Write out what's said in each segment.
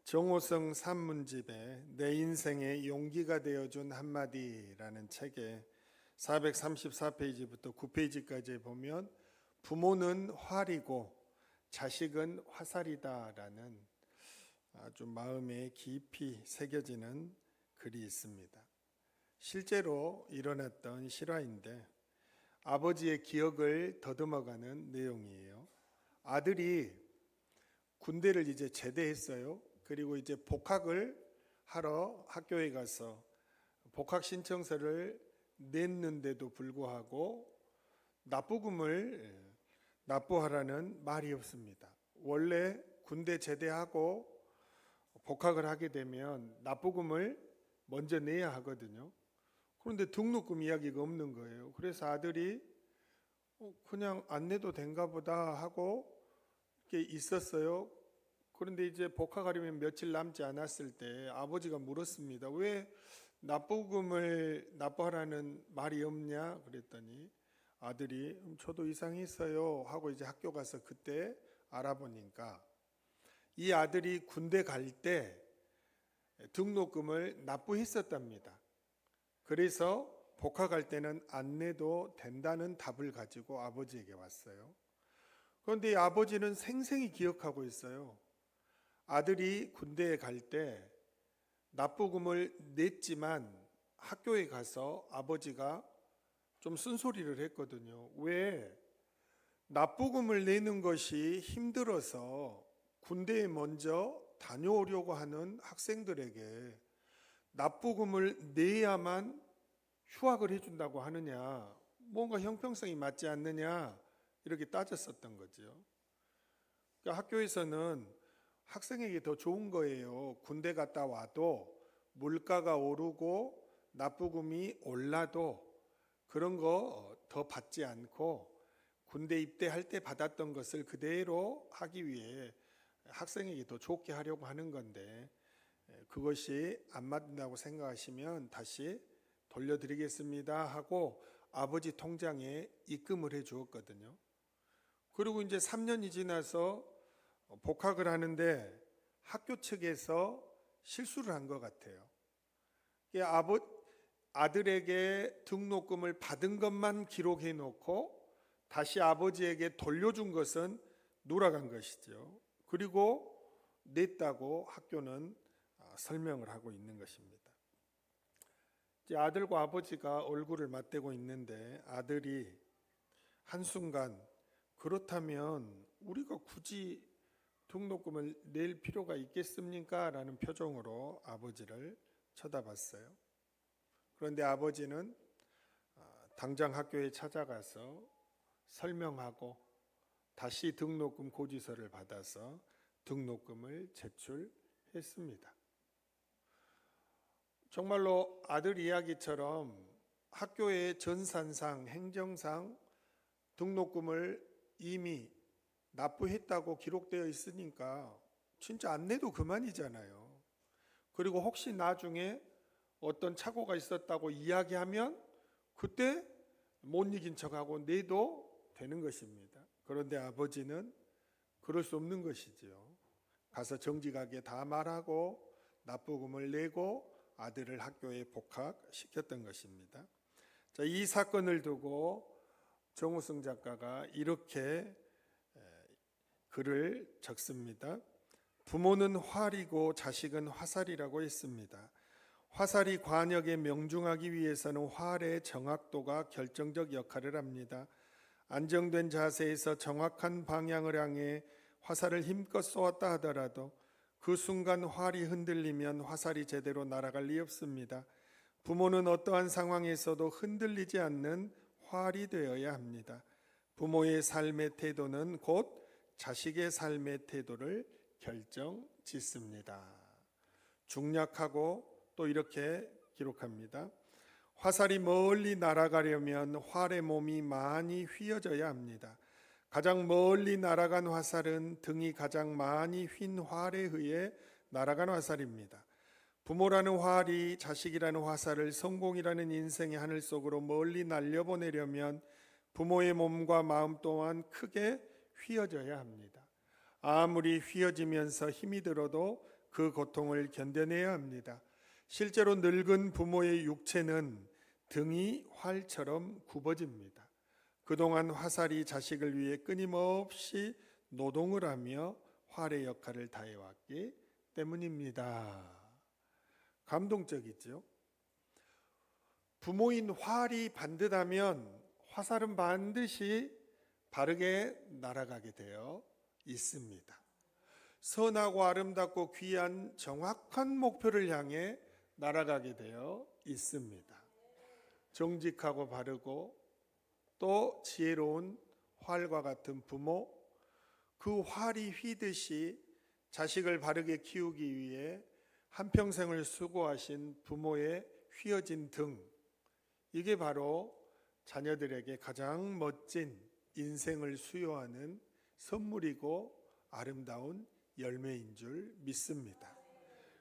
정호성 산문집에 내 인생의 용기가 되어준 한마디라는 책에 434페이지부터 9페이지까지 보면 부모는 활이고 자식은 화살이다라는 아주 마음에 깊이 새겨지는 글이 있습니다. 실제로 일어났던 실화인데 아버지의 기억을 더듬어가는 내용이에요. 아들이 군대를 이제 제대했어요. 그리고 이제 복학을 하러 학교에 가서 복학 신청서를 냈는데도 불구하고 납부금을 납부하라는 말이 없습니다. 원래 군대 제대하고 복학을 하게 되면 납부금을 먼저 내야 하거든요. 그런데 등록금 이야기가 없는 거예요. 그래서 아들이 그냥 안 내도 된가 보다 하고 이렇게 있었어요. 그런데 이제 복학하려면 며칠 남지 않았을 때 아버지가 물었습니다. 왜 납부금을 납부하라는 말이 없냐? 그랬더니 아들이 저도 이상이 있어요 하고 이제 학교 가서 그때 알아보니까 이 아들이 군대 갈 때 등록금을 납부했었답니다. 그래서 복학할 때는 안 내도 된다는 답을 가지고 아버지에게 왔어요. 그런데 이 아버지는 생생히 기억하고 있어요. 아들이 군대에 갈 때 납부금을 냈지만 학교에 가서 아버지가 좀 쓴소리를 했거든요. 왜 납부금을 내는 것이 힘들어서 군대에 먼저 다녀오려고 하는 학생들에게 납부금을 내야만 휴학을 해준다고 하느냐, 뭔가 형평성이 맞지 않느냐 이렇게 따졌었던 거죠. 그러니까 학교에서는 학생에게 더 좋은 거예요. 군대 갔다 와도 물가가 오르고 납부금이 올라도 그런 거 더 받지 않고 군대 입대할 때 받았던 것을 그대로 하기 위해 학생에게 더 좋게 하려고 하는 건데 그것이 안 맞는다고 생각하시면 다시 돌려드리겠습니다 하고 아버지 통장에 입금을 해 주었거든요. 그리고 이제 3년이 지나서 복학을 하는데 학교 측에서 실수를 한 것 같아요. 아들에게 등록금을 받은 것만 기록해 놓고 다시 아버지에게 돌려준 것은 누락한 것이죠. 그리고 냈다고 학교는 설명을 하고 있는 것입니다. 이제 아들과 아버지가 얼굴을 맞대고 있는데 아들이 한순간 그렇다면 우리가 굳이 등록금을 낼 필요가 있겠습니까? 라는 표정으로 아버지를 쳐다봤어요. 그런데 아버지는 당장 학교에 찾아가서 설명하고 다시 등록금 고지서를 받아서 등록금을 제출했습니다. 정말로 아들 이야기처럼 학교의 전산상, 행정상 등록금을 이미 납부했다고 기록되어 있으니까 진짜 안 내도 그만이잖아요. 그리고 혹시 나중에 어떤 착오가 있었다고 이야기하면 그때 못 이긴 척하고 내도 되는 것입니다. 그런데 아버지는 그럴 수 없는 것이지요. 가서 정직하게 다 말하고 납부금을 내고 아들을 학교에 복학시켰던 것입니다. 자, 이 사건을 두고 정우승 작가가 이렇게 글을 적습니다. 부모는 활이고 자식은 화살이라고 했습니다. 화살이 관역에 명중하기 위해서는 활의 정확도가 결정적 역할을 합니다. 안정된 자세에서 정확한 방향을 향해 화살을 힘껏 쏘았다 하더라도 그 순간 활이 흔들리면 화살이 제대로 날아갈 리 없습니다. 부모는 어떠한 상황에서도 흔들리지 않는 활이 되어야 합니다. 부모의 삶의 태도는 곧 자식의 삶의 태도를 결정짓습니다. 중략하고 또 이렇게 기록합니다. 화살이 멀리 날아가려면 활의 몸이 많이 휘어져야 합니다. 가장 멀리 날아간 화살은 등이 가장 많이 휜 활에 의해 날아간 화살입니다. 부모라는 활이 자식이라는 화살을 성공이라는 인생의 하늘 속으로 멀리 날려보내려면 부모의 몸과 마음 또한 크게 휘어져야 합니다. 아무리 휘어지면서 힘이 들어도 그 고통을 견뎌내야 합니다. 실제로 늙은 부모의 육체는 등이 활처럼 굽어집니다. 그동안 화살이 자식을 위해 끊임없이 노동을 하며 활의 역할을 다해왔기 때문입니다. 감동적이죠? 부모인 활이 반듯하면 화살은 반드시 바르게 날아가게 되어 있습니다. 선하고 아름답고 귀한 정확한 목표를 향해 날아가게 되어 있습니다. 정직하고 바르고 또 지혜로운 활과 같은 부모, 그 활이 휘듯이 자식을 바르게 키우기 위해 한평생을 수고하신 부모의 휘어진 등, 이게 바로 자녀들에게 가장 멋진 인생을 수여하는 선물이고 아름다운 열매인 줄 믿습니다.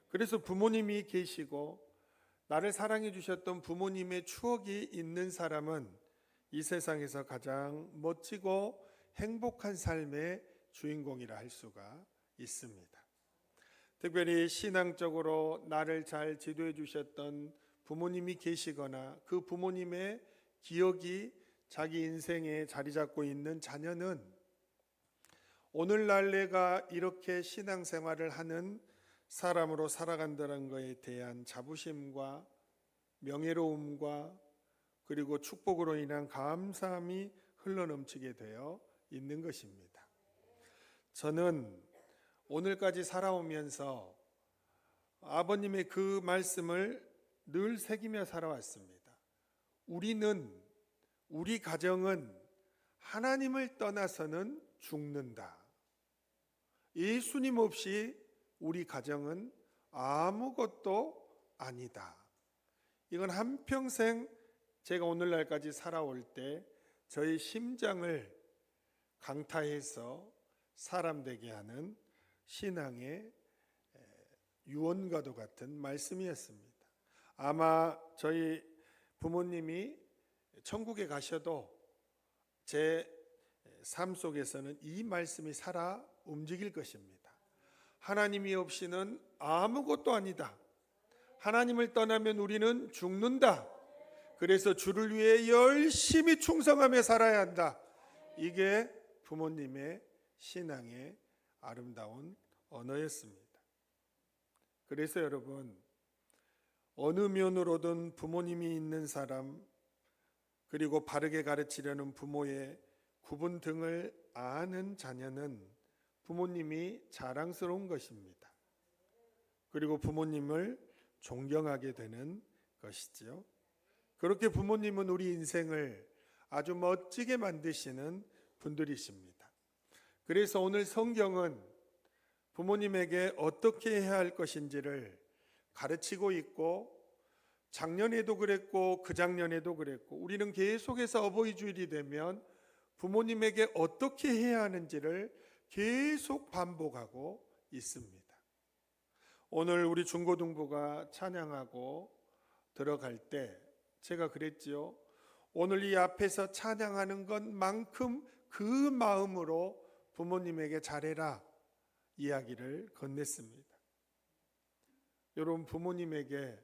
그래서 부모님이 계시고 나를 사랑해 주셨던 부모님의 추억이 있는 사람은 이 세상에서 가장 멋지고 행복한 삶의 주인공이라 할 수가 있습니다. 특별히 신앙적으로 나를 잘 지도해 주셨던 부모님이 계시거나 그 부모님의 기억이 자기 인생에 자리 잡고 있는 자녀는 오늘날 내가 이렇게 신앙생활을 하는 사람으로 살아간다는 것에 대한 자부심과 명예로움과 그리고 축복으로 인한 감사함이 흘러넘치게 되어 있는 것입니다. 저는 오늘까지 살아오면서 아버님의 그 말씀을 늘 새기며 살아왔습니다. 우리 가정은 하나님을 떠나서는 죽는다. 예수님 없이 우리 가정은 아무것도 아니다. 이건 한평생 제가 오늘날까지 살아올 때 저의 심장을 강타해서 사람 되게 하는 신앙의 유언과도 같은 말씀이었습니다. 아마 저희 부모님이 천국에 가셔도 제 삶 속에서는 이 말씀이 살아 움직일 것입니다. 하나님이 없이는 아무것도 아니다. 하나님을 떠나면 우리는 죽는다. 그래서 주를 위해 열심히 충성하며 살아야 한다. 이게 부모님의 신앙의 아름다운 언어였습니다. 그래서 여러분, 어느 면으로든 부모님이 있는 사람, 그리고 바르게 가르치려는 부모의 구분 등을 아는 자녀는 부모님이 자랑스러운 것입니다. 그리고 부모님을 존경하게 되는 것이지요. 그렇게 부모님은 우리 인생을 아주 멋지게 만드시는 분들이십니다. 그래서 오늘 성경은 부모님에게 어떻게 해야 할 것인지를 가르치고 있고, 작년에도 그랬고 그 작년에도 그랬고, 우리는 계속해서 어버이 주일이 되면 부모님에게 어떻게 해야 하는지를 계속 반복하고 있습니다. 오늘 우리 중고등부가 찬양하고 들어갈 때 제가 그랬지요. 오늘 이 앞에서 찬양하는 것만큼 그 마음으로 부모님에게 잘해라 이야기를 건넸습니다. 여러분, 부모님에게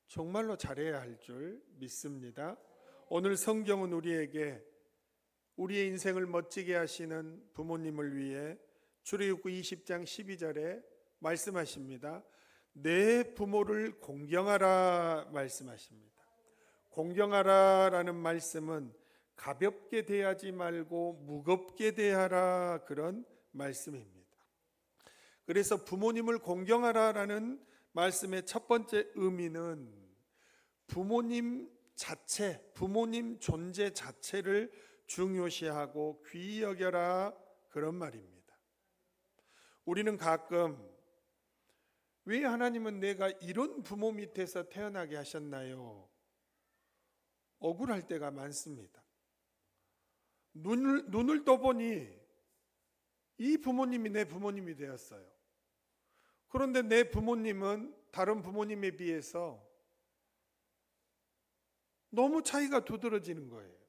정말로 잘해야 할 줄 믿습니다. 오늘 성경은 우리에게 우리의 인생을 멋지게 하시는 부모님을 위해 출애굽기 20장 12절에 말씀하십니다. 내 부모를 공경하라 말씀하십니다. 공경하라라는 말씀은 가볍게 대하지 말고 무겁게 대하라, 그런 말씀입니다. 그래서 부모님을 공경하라라는 말씀의 첫 번째 의미는 부모님 자체, 부모님 존재 자체를 중요시하고 귀히 여겨라, 그런 말입니다. 우리는 가끔 왜 하나님은 내가 이런 부모 밑에서 태어나게 하셨나요? 억울할 때가 많습니다. 눈을 떠보니 이 부모님이 내 부모님이 되었어요. 그런데 내 부모님은 다른 부모님에 비해서 너무 차이가 두드러지는 거예요.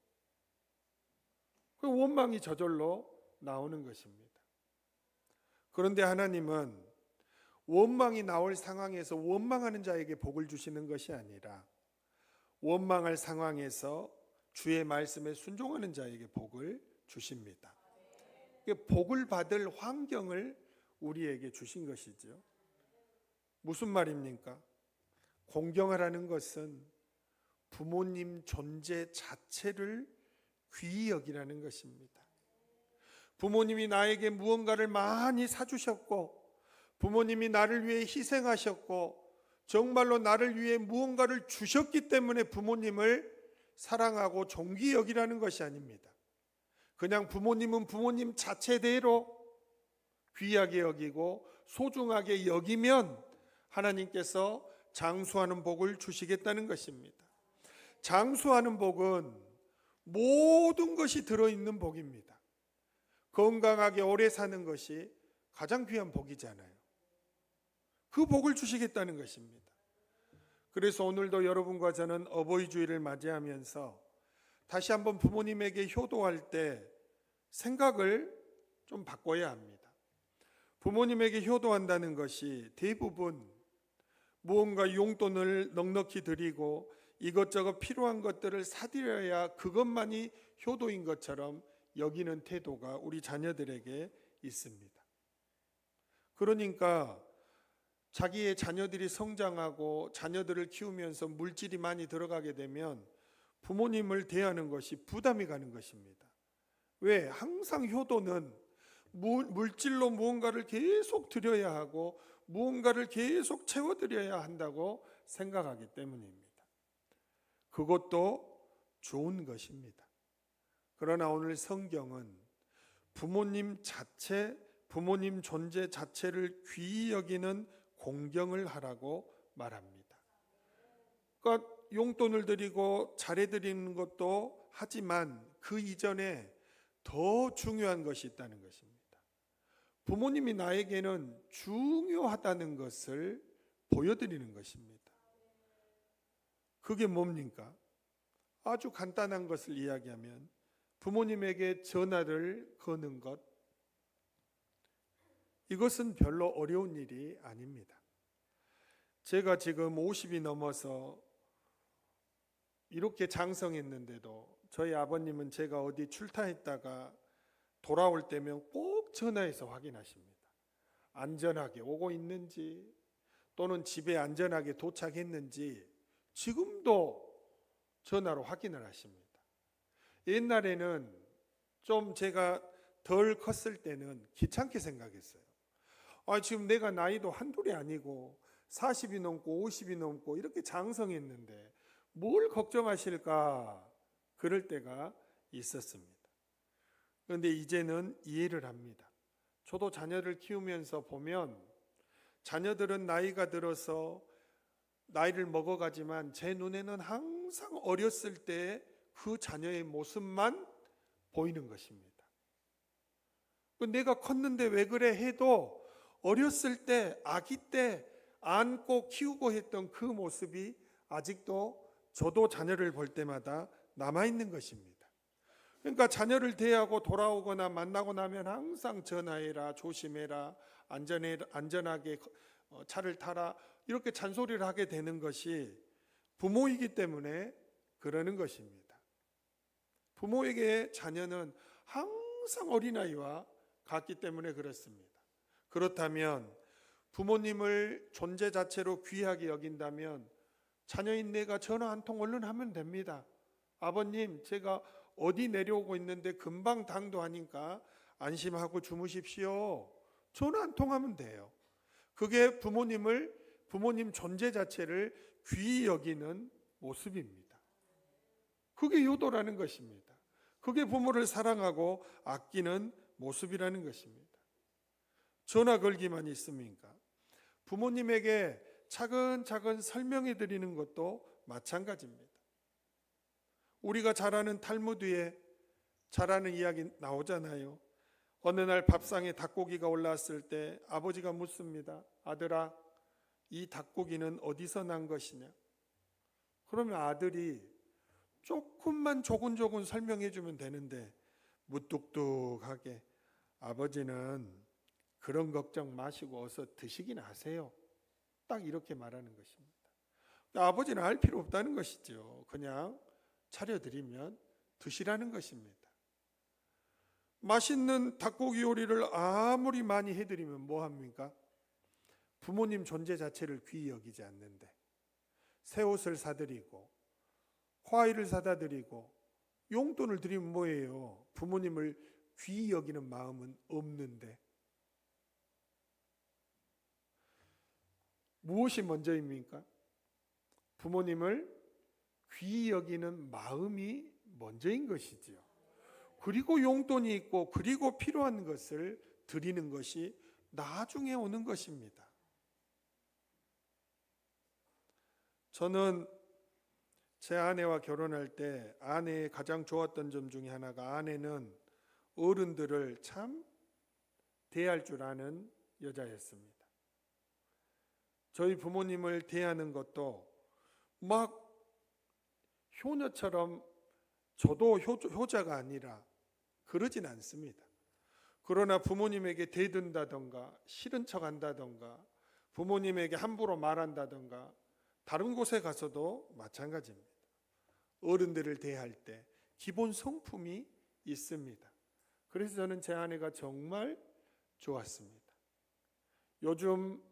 그 원망이 저절로 나오는 것입니다. 그런데 하나님은 원망이 나올 상황에서 원망하는 자에게 복을 주시는 것이 아니라 원망할 상황에서 주의 말씀에 순종하는 자에게 복을 주십니다. 복을 받을 환경을 우리에게 주신 것이죠. 무슨 말입니까? 공경하라는 것은 부모님 존재 자체를 귀히 여기라는 것입니다. 부모님이 나에게 무언가를 많이 사주셨고, 부모님이 나를 위해 희생하셨고, 정말로 나를 위해 무언가를 주셨기 때문에 부모님을 사랑하고 존귀히 여기라는 것이 아닙니다. 그냥 부모님은 부모님 자체대로 귀하게 여기고 소중하게 여기면 하나님께서 장수하는 복을 주시겠다는 것입니다. 장수하는 복은 모든 것이 들어있는 복입니다. 건강하게 오래 사는 것이 가장 귀한 복이잖아요. 그 복을 주시겠다는 것입니다. 그래서 오늘도 여러분과 저는 어버이 주일을 맞이하면서 다시 한번 부모님에게 효도할 때 생각을 좀 바꿔야 합니다. 부모님에게 효도한다는 것이 대부분 무언가 용돈을 넉넉히 드리고 이것저것 필요한 것들을 사드려야 그것만이 효도인 것처럼 여기는 태도가 우리 자녀들에게 있습니다. 그러니까 자기의 자녀들이 성장하고 자녀들을 키우면서 물질이 많이 들어가게 되면 부모님을 대하는 것이 부담이 가는 것입니다. 왜? 항상 효도는 물질로 무언가를 계속 드려야 하고 무언가를 계속 채워드려야 한다고 생각하기 때문입니다. 그것도 좋은 것입니다. 그러나 오늘 성경은 부모님 자체, 부모님 존재 자체를 귀히 여기는 공경을 하라고 말합니다. 그러니까 용돈을 드리고 잘해드리는 것도 하지만 그 이전에 더 중요한 것이 있다는 것입니다. 부모님이 나에게는 중요하다는 것을 보여드리는 것입니다. 그게 뭡니까? 아주 간단한 것을 이야기하면 부모님에게 전화를 거는 것, 이것은 별로 어려운 일이 아닙니다. 제가 지금 50이 넘어서 이렇게 장성했는데도 저희 아버님은 제가 어디 출타했다가 돌아올 때면 꼭 전화해서 확인하십니다. 안전하게 오고 있는지 또는 집에 안전하게 도착했는지 지금도 전화로 확인을 하십니다. 옛날에는 좀 제가 덜 컸을 때는 귀찮게 생각했어요. 지금 내가 나이도 한둘이 아니고 40이 넘고 50이 넘고 이렇게 장성했는데 뭘 걱정하실까 그럴 때가 있었습니다. 그런데 이제는 이해를 합니다. 저도 자녀를 키우면서 보면 자녀들은 나이가 들어서 나이를 먹어가지만 제 눈에는 항상 어렸을 때 그 자녀의 모습만 보이는 것입니다. 내가 컸는데 왜 그래 해도 어렸을 때 아기 때 안고 키우고 했던 그 모습이 아직도 저도 자녀를 볼 때마다 남아있는 것입니다. 그러니까 자녀를 대하고 돌아오거나 만나고 나면 항상 전화해라, 조심해라, 안전하게 차를 타라 이렇게 잔소리를 하게 되는 것이 부모이기 때문에 그러는 것입니다. 부모에게 자녀는 항상 어린아이와 같기 때문에 그렇습니다. 그렇다면 부모님을 존재 자체로 귀하게 여긴다면 자녀인 내가 전화 한 통 얼른 하면 됩니다. 아버님, 제가 어디 내려오고 있는데 금방 당도하니까 안심하고 주무십시오. 전화 한 통 하면 돼요. 그게 부모님 존재 자체를 귀히 여기는 모습입니다. 그게 효도라는 것입니다. 그게 부모를 사랑하고 아끼는 모습이라는 것입니다. 전화 걸기만 있습니까? 부모님에게 차근차근 설명해 드리는 것도 마찬가지입니다. 우리가 잘 아는 탈무드에 잘 아는 이야기 나오잖아요. 어느 날 밥상에 닭고기가 올라왔을 때 아버지가 묻습니다. 아들아, 이 닭고기는 어디서 난 것이냐? 그러면 아들이 조금만 조근조근 설명해 주면 되는데 무뚝뚝하게 아버지는 그런 걱정 마시고 어서 드시기나 하세요. 딱 이렇게 말하는 것입니다. 아버지는 알 필요 없다는 것이죠. 그냥 차려드리면 드시라는 것입니다. 맛있는 닭고기 요리를 아무리 많이 해드리면 뭐합니까? 부모님 존재 자체를 귀히 여기지 않는데, 새 옷을 사드리고 과일을 사다 드리고 용돈을 드리면 뭐예요? 부모님을 귀히 여기는 마음은 없는데, 무엇이 먼저입니까? 부모님을 귀히 여기는 마음이 먼저인 것이지요. 그리고 용돈이 있고 그리고 필요한 것을 드리는 것이 나중에 오는 것입니다. 저는 제 아내와 결혼할 때 아내의 가장 좋았던 점 중에 하나가, 아내는 어른들을 참 대할 줄 아는 여자였습니다. 저희 부모님을 대하는 것도 막 효녀처럼, 저도 효자가 아니라 그러진 않습니다. 그러나 부모님에게 대든다던가 싫은 척 한다던가 부모님에게 함부로 말한다던가 다른 곳에 가서도 마찬가지입니다. 어른들을 대할 때 기본 성품이 있습니다. 그래서 저는 제 아내가 정말 좋았습니다. 요즘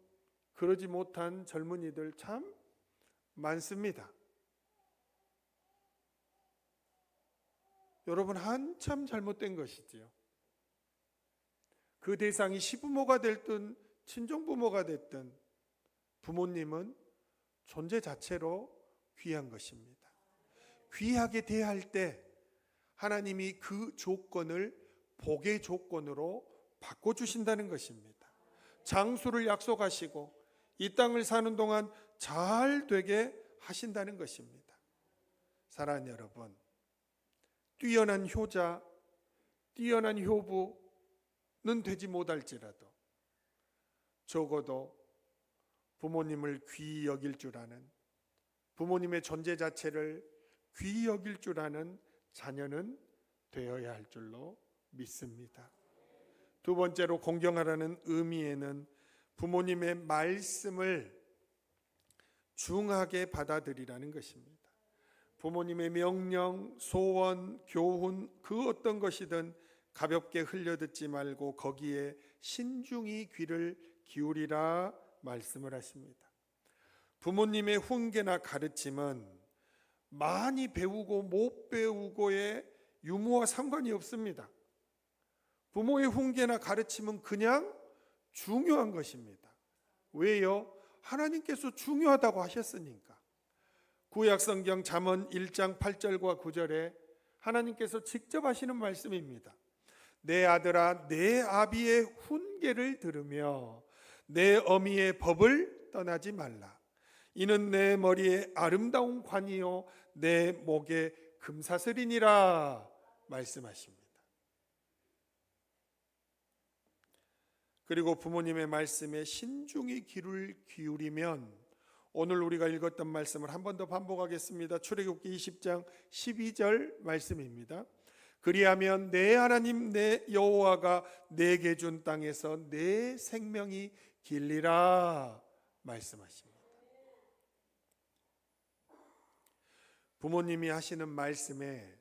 그러지 못한 젊은이들 참 많습니다. 여러분, 한참 잘못된 것이지요. 그 대상이 시부모가 됐든 친정부모가 됐든 부모님은 존재 자체로 귀한 것입니다. 귀하게 대할 때 하나님이 그 조건을 복의 조건으로 바꿔주신다는 것입니다. 장수를 약속하시고 이 땅을 사는 동안 잘 되게 하신다는 것입니다. 사랑하는 여러분, 뛰어난 효자, 뛰어난 효부는 되지 못할지라도 적어도 부모님을 귀히 여길 줄 아는, 부모님의 존재 자체를 귀히 여길 줄 아는 자녀는 되어야 할 줄로 믿습니다. 두 번째로, 공경하라는 의미에는 부모님의 말씀을 중하게 받아들이라는 것입니다. 부모님의 명령, 소원, 교훈, 그 어떤 것이든 가볍게 흘려듣지 말고 거기에 신중히 귀를 기울이라 말씀을 하십니다. 부모님의 훈계나 가르침은 많이 배우고 못 배우고의 유무와 상관이 없습니다. 부모의 훈계나 가르침은 그냥 중요한 것입니다. 왜요? 하나님께서 중요하다고 하셨으니까. 구약성경 잠언 1장 8절과 9절에 하나님께서 직접 하시는 말씀입니다. 내 아들아, 내 아비의 훈계를 들으며 내 어미의 법을 떠나지 말라. 이는 내 머리에 아름다운 관이요 내 목에 금사슬이니라 말씀하십니다. 그리고 부모님의 말씀에 신중히 귀를 기울이면, 오늘 우리가 읽었던 말씀을 한 번 더 반복하겠습니다. 출애굽기 20장 12절 말씀입니다. 그리하면 내 하나님 내 여호와가 내게 준 땅에서 내 생명이 길리라 말씀하십니다. 부모님이 하시는 말씀에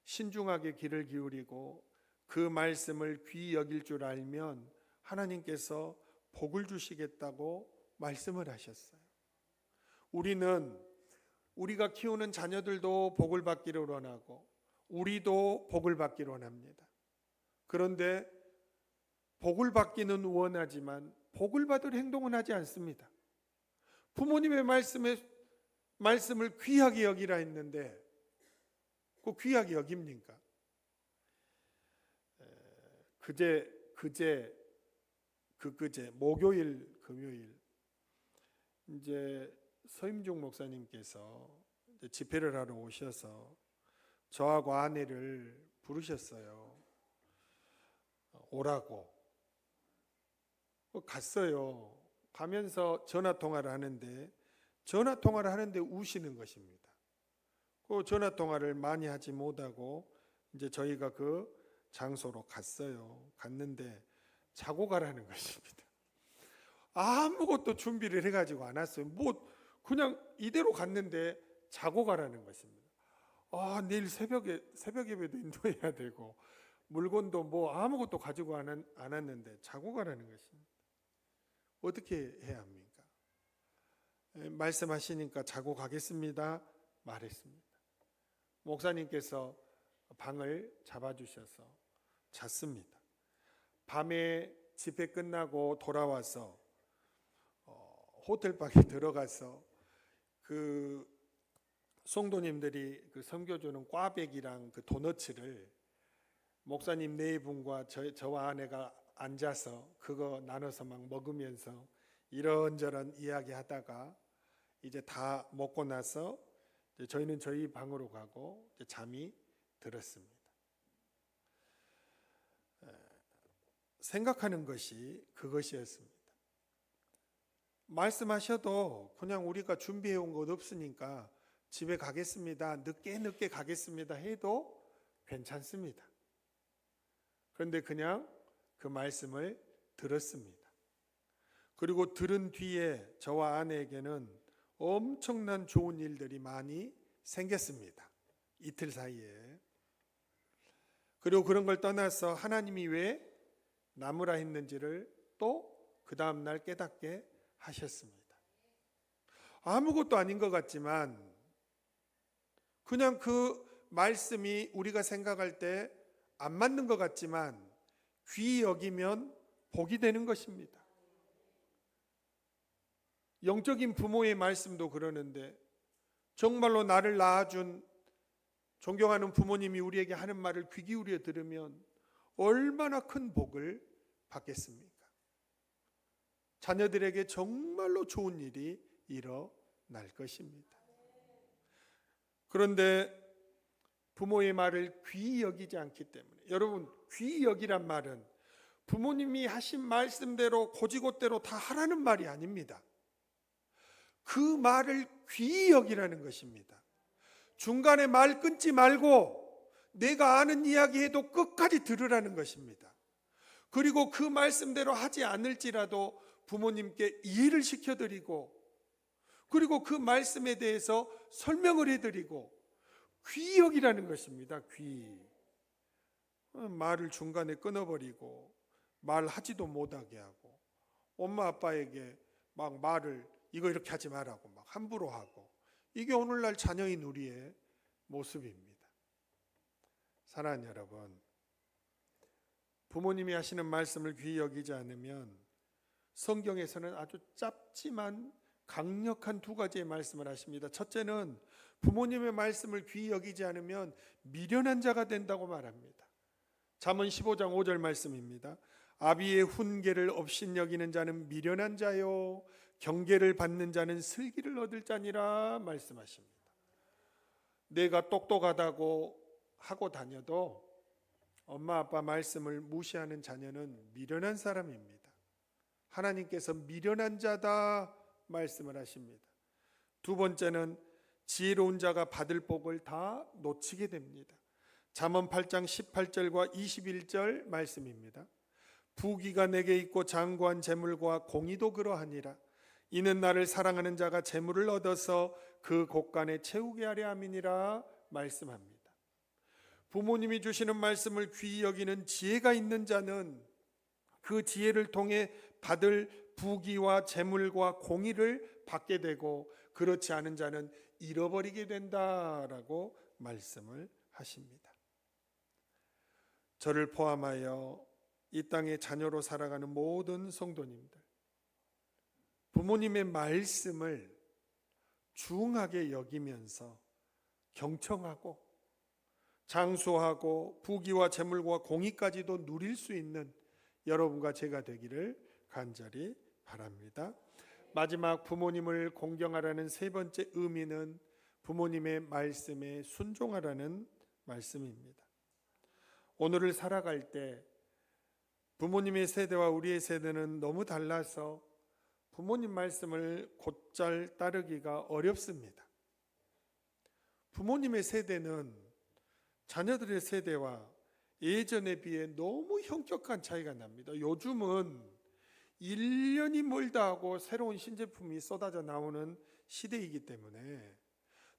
신중하게 귀를 기울이고 그 말씀을 귀히 여길 줄 알면 하나님께서 복을 주시겠다고 말씀을 하셨어요. 우리가 키우는 자녀들도 복을 받기를 원하고 우리도 복을 받기를 원합니다. 그런데 복을 받기는 원하지만 복을 받을 행동은 하지 않습니다. 부모님의 말씀을 귀하게 여기라 했는데 그 귀하게 여깁니까? 그제 목요일 금요일 이제 서임중 목사님께서 집회를 하러 오셔서 저하고 아내를 부르셨어요. 오라고. 갔어요. 가면서 전화 통화를 하는데 우시는 것입니다. 그 전화 통화를 많이 하지 못하고 이제 저희가 그 장소로 갔어요. 갔는데 자고 가라는 것입니다. 아무것도 준비를 해가지고 안 왔어요. 뭐 그냥 이대로 갔는데 자고 가라는 것입니다. 내일 새벽에 새벽 예배도 인도해야 되고 물건도 뭐 아무것도 가지고 안 왔는데 자고 가라는 것입니다. 어떻게 해야 합니까? 말씀하시니까 자고 가겠습니다 말했습니다. 목사님께서 방을 잡아주셔서 잤습니다. 밤에 집회 끝나고 돌아와서 호텔방에 들어가서 그 성도님들이 그 섬겨주는 꽈배기랑 그 도너츠를 목사님 네 분과 저와 아내가 앉아서 그거 나눠서 막 먹으면서 이런저런 이야기하다가 이제 다 먹고 나서 이제 저희는 저희 방으로 가고 이제 잠이 들었습니다. 생각하는 것이 그것이었습니다. 말씀하셔도 그냥 우리가 준비해 온 것 없으니까 집에 가겠습니다, 늦게 가겠습니다 해도 괜찮습니다. 그런데 그냥 그 말씀을 들었습니다. 그리고 들은 뒤에 저와 아내에게는 엄청난 좋은 일들이 많이 생겼습니다. 이틀 사이에. 그리고 그런 걸 떠나서 하나님이 왜 남으라 했는지를 또 그 다음 날 깨닫게 하셨습니다. 아무것도 아닌 것 같지만 그냥 그 말씀이 우리가 생각할 때 안 맞는 것 같지만 귀히 여기면 복이 되는 것입니다. 영적인 부모의 말씀도 그러는데 정말로 나를 낳아준 존경하는 부모님이 우리에게 하는 말을 귀 기울여 들으면 얼마나 큰 복을 받겠습니까? 자녀들에게 정말로 좋은 일이 일어날 것입니다. 그런데 부모의 말을 귀히 여기지 않기 때문에, 여러분, 귀히 여기란 말은 부모님이 하신 말씀대로 고지고대로 다 하라는 말이 아닙니다. 그 말을 귀히 여기라는 것입니다. 중간에 말 끊지 말고 내가 아는 이야기해도 끝까지 들으라는 것입니다. 그리고 그 말씀대로 하지 않을지라도 부모님께 이해를 시켜드리고, 그리고 그 말씀에 대해서 설명을 해드리고 귀히 여기라는 것입니다. 귀히. 말을 중간에 끊어버리고 말하지도 못하게 하고 엄마 아빠에게 막 말을 이거 이렇게 하지 말라고 막 함부로 하고, 이게 오늘날 자녀인 우리의 모습입니다. 사랑하는 여러분, 부모님이 하시는 말씀을 귀히 여기지 않으면 성경에서는 아주 짧지만 강력한 두 가지의 말씀을 하십니다. 첫째는 부모님의 말씀을 귀히 여기지 않으면 미련한 자가 된다고 말합니다. 잠언 15장 5절 말씀입니다. 아비의 훈계를 업신여기는 자는 미련한 자요, 경계를 받는 자는 슬기를 얻을 자니라 말씀하십니다. 내가 똑똑하다고 하고 다녀도 엄마 아빠 말씀을 무시하는 자녀는 미련한 사람입니다. 하나님께서 미련한 자다 말씀을 하십니다. 두 번째는 지혜로운 자가 받을 복을 다 놓치게 됩니다. 잠언 8장 18절과 21절 말씀입니다. 부귀가 내게 있고 장구한 재물과 공의도 그러하니라. 이는 나를 사랑하는 자가 재물을 얻어서 그 곳간에 채우게 하려 함이니라 말씀합니다. 부모님이 주시는 말씀을 귀히 여기는 지혜가 있는 자는 그 지혜를 통해 받을 부귀와 재물과 공의를 받게 되고, 그렇지 않은 자는 잃어버리게 된다라고 말씀을 하십니다. 저를 포함하여 이 땅의 자녀로 살아가는 모든 성도님들, 부모님의 말씀을 중하게 여기면서 경청하고 장수하고 부귀와 재물과 공의까지도 누릴 수 있는 여러분과 제가 되기를 간절히 바랍니다. 마지막, 부모님을 공경하라는 세 번째 의미는 부모님의 말씀에 순종하라는 말씀입니다. 오늘을 살아갈 때 부모님의 세대와 우리의 세대는 너무 달라서 부모님 말씀을 곧잘 따르기가 어렵습니다. 부모님의 세대는 자녀들의 세대와 예전에 비해 너무 현격한 차이가 납니다. 요즘은 1년이 멀다 하고 새로운 신제품이 쏟아져 나오는 시대이기 때문에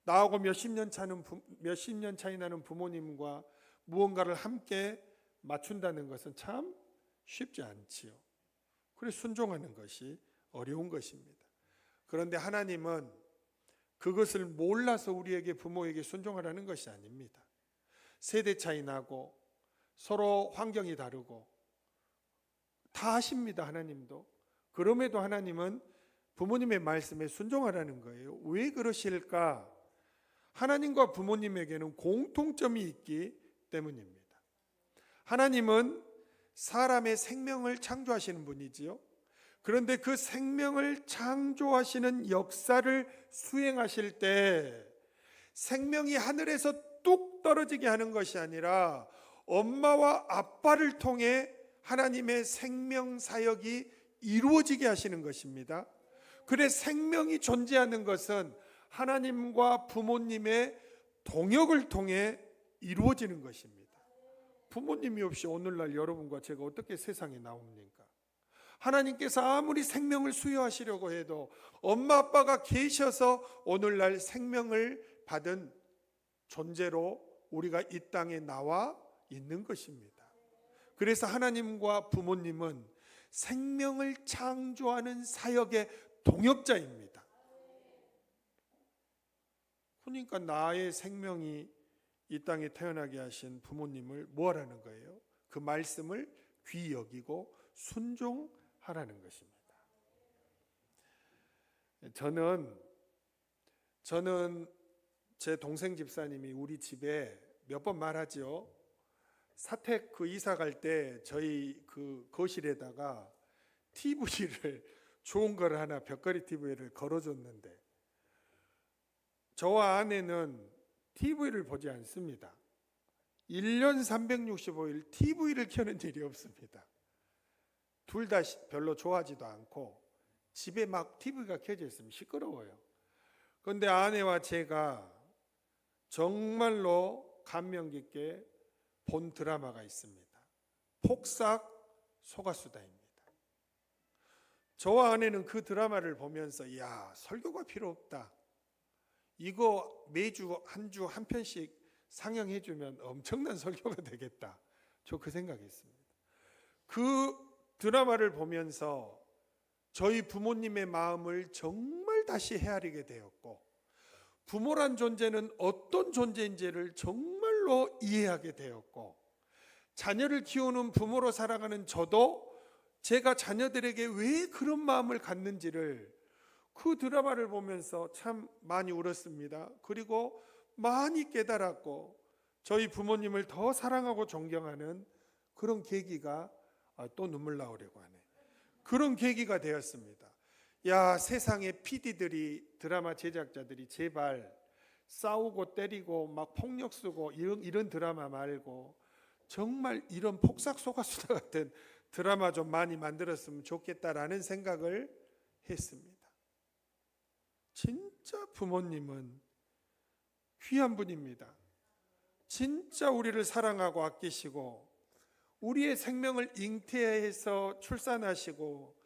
나하고 몇십 년 차이 나는 부모님과 무언가를 함께 맞춘다는 것은 참 쉽지 않지요. 그래서 순종하는 것이 어려운 것입니다. 그런데 하나님은 그것을 몰라서 우리에게 부모에게 순종하라는 것이 아닙니다. 세대 차이 나고 서로 환경이 다르고 다 아십니다. 하나님도. 그럼에도 하나님은 부모님의 말씀에 순종하라는 거예요. 왜 그러실까? 하나님과 부모님에게는 공통점이 있기 때문입니다. 하나님은 사람의 생명을 창조하시는 분이지요. 그런데 그 생명을 창조하시는 역사를 수행하실 때 생명이 하늘에서 뚝 떨어지게 하는 것이 아니라 엄마와 아빠를 통해 하나님의 생명 사역이 이루어지게 하시는 것입니다. 그래 생명이 존재하는 것은 하나님과 부모님의 동역을 통해 이루어지는 것입니다. 부모님이 없이 오늘날 여러분과 제가 어떻게 세상에 나옵니까? 하나님께서 아무리 생명을 수여하시려고 해도 엄마 아빠가 계셔서 오늘날 생명을 받은 존재로 우리가 이 땅에 나와 있는 것입니다. 그래서 하나님과 부모님은 생명을 창조하는 사역의 동역자입니다. 그러니까 나의 생명이 이 땅에 태어나게 하신 부모님을 뭐하라는 거예요? 그 말씀을 귀히 여기고 순종하라는 것입니다. 저는 제 동생 집사님이 우리 집에 몇 번 말하죠. 사택 그 이사 갈 때 저희 그 거실에다가 TV를 좋은 걸 하나 벽걸이 TV를 걸어줬는데 저와 아내는 TV를 보지 않습니다. 1년 365일 TV를 켜는 일이 없습니다. 둘 다 별로 좋아하지도 않고 집에 막 TV가 켜져 있으면 시끄러워요. 그런데 아내와 제가 정말로 감명 깊게 본 드라마가 있습니다. 폭삭 속았수다입니다. 저와 아내는 그 드라마를 보면서 야, 설교가 필요 없다. 이거 매주 한 주 한 편씩 상영해 주면 엄청난 설교가 되겠다. 저 그 생각했습니다. 그 드라마를 보면서 저희 부모님의 마음을 정말 다시 헤아리게 되었고 부모란 존재는 어떤 존재인지를 정말로 이해하게 되었고 자녀를 키우는 부모로 살아가는 저도 제가 자녀들에게 왜 그런 마음을 갖는지를 그 드라마를 보면서 참 많이 울었습니다. 그리고 많이 깨달았고 저희 부모님을 더 사랑하고 존경하는 그런 계기가 또 눈물 나오려고 하네. 그런 계기가 되었습니다. 야, 세상에 PD들이 드라마 제작자들이 제발 싸우고 때리고 막 폭력 쓰고 이런 드라마 말고 정말 이런 폭삭 속았수다 같은 드라마 좀 많이 만들었으면 좋겠다라는 생각을 했습니다. 진짜 부모님은 귀한 분입니다. 진짜 우리를 사랑하고 아끼시고 우리의 생명을 잉태해서 출산하시고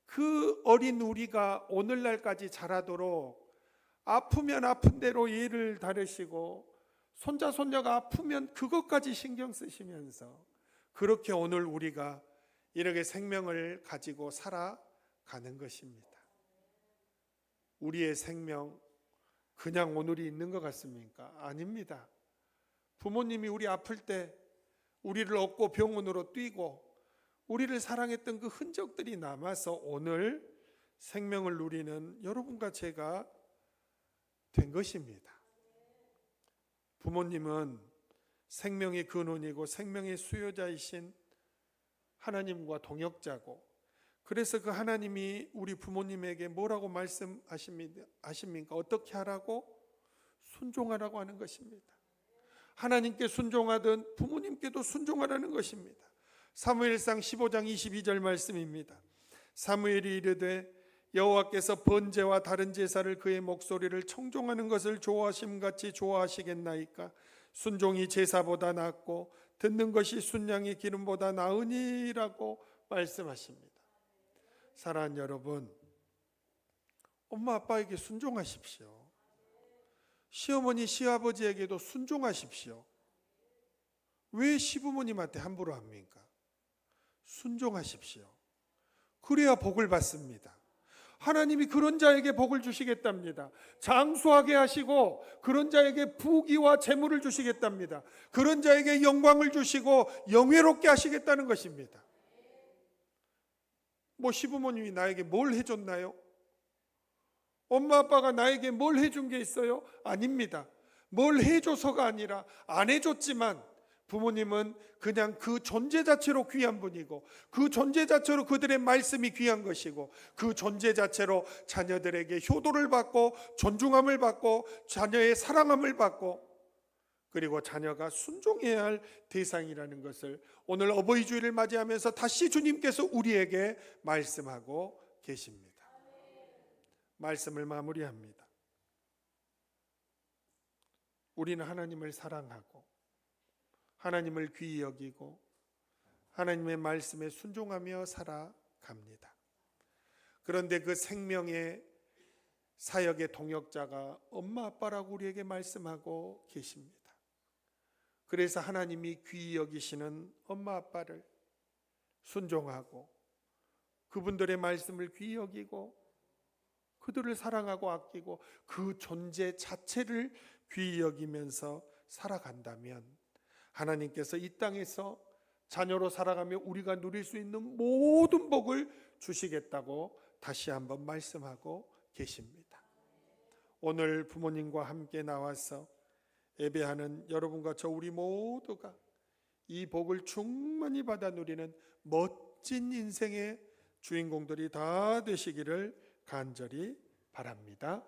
그 어린 우리가 오늘날까지 자라도록 아프면 아픈 대로 예를 다루시고 손자 손녀가 아프면 그것까지 신경 쓰시면서 그렇게 오늘 우리가 이렇게 생명을 가지고 살아가는 것입니다. 우리의 생명 그냥 오늘이 있는 것 같습니까? 아닙니다. 부모님이 우리 아플 때 우리를 업고 병원으로 뛰고 우리를 사랑했던 그 흔적들이 남아서 오늘 생명을 누리는 여러분과 제가 된 것입니다. 부모님은 생명의 근원이고 생명의 수요자이신 하나님과 동역자고 그래서 그 하나님이 우리 부모님에게 뭐라고 말씀하십니까? 어떻게 하라고? 순종하라고 하는 것입니다. 하나님께 순종하든 부모님께도 순종하라는 것입니다. 사무엘상 15장 22절 말씀입니다. 사무엘이 이르되 여호와께서 번제와 다른 제사를 그의 목소리를 청종하는 것을 좋아하심같이 좋아하시겠나이까? 순종이 제사보다 낫고 듣는 것이 순양의 기름보다 나으니라고 말씀하십니다. 사랑하는 여러분, 엄마 아빠에게 순종하십시오. 시어머니 시아버지에게도 순종하십시오. 왜 시부모님한테 함부로 합니까? 순종하십시오. 그래야 복을 받습니다. 하나님이 그런 자에게 복을 주시겠답니다. 장수하게 하시고 그런 자에게 부귀와 재물을 주시겠답니다. 그런 자에게 영광을 주시고 영예롭게 하시겠다는 것입니다. 뭐 시부모님이 나에게 뭘 해줬나요? 엄마 아빠가 나에게 뭘 해준 게 있어요? 아닙니다. 뭘 해줘서가 아니라 안 해줬지만 부모님은 그냥 그 존재 자체로 귀한 분이고 그 존재 자체로 그들의 말씀이 귀한 것이고 그 존재 자체로 자녀들에게 효도를 받고 존중함을 받고 자녀의 사랑함을 받고 그리고 자녀가 순종해야 할 대상이라는 것을 오늘 어버이 주일을 맞이하면서 다시 주님께서 우리에게 말씀하고 계십니다. 말씀을 마무리합니다. 우리는 하나님을 사랑하고 하나님을 귀히 여기고 하나님의 말씀에 순종하며 살아갑니다. 그런데 그 생명의 사역의 동역자가 엄마 아빠라고 우리에게 말씀하고 계십니다. 그래서 하나님이 귀히 여기시는 엄마 아빠를 순종하고 그분들의 말씀을 귀히 여기고 그들을 사랑하고 아끼고 그 존재 자체를 귀히 여기면서 살아간다면 하나님께서 이 땅에서 자녀로 살아가며 우리가 누릴 수 있는 모든 복을 주시겠다고 다시 한번 말씀하고 계십니다. 오늘 부모님과 함께 나와서 예배하는 여러분과 저 우리 모두가 이 복을 충만히 받아 누리는 멋진 인생의 주인공들이 다 되시기를 간절히 바랍니다.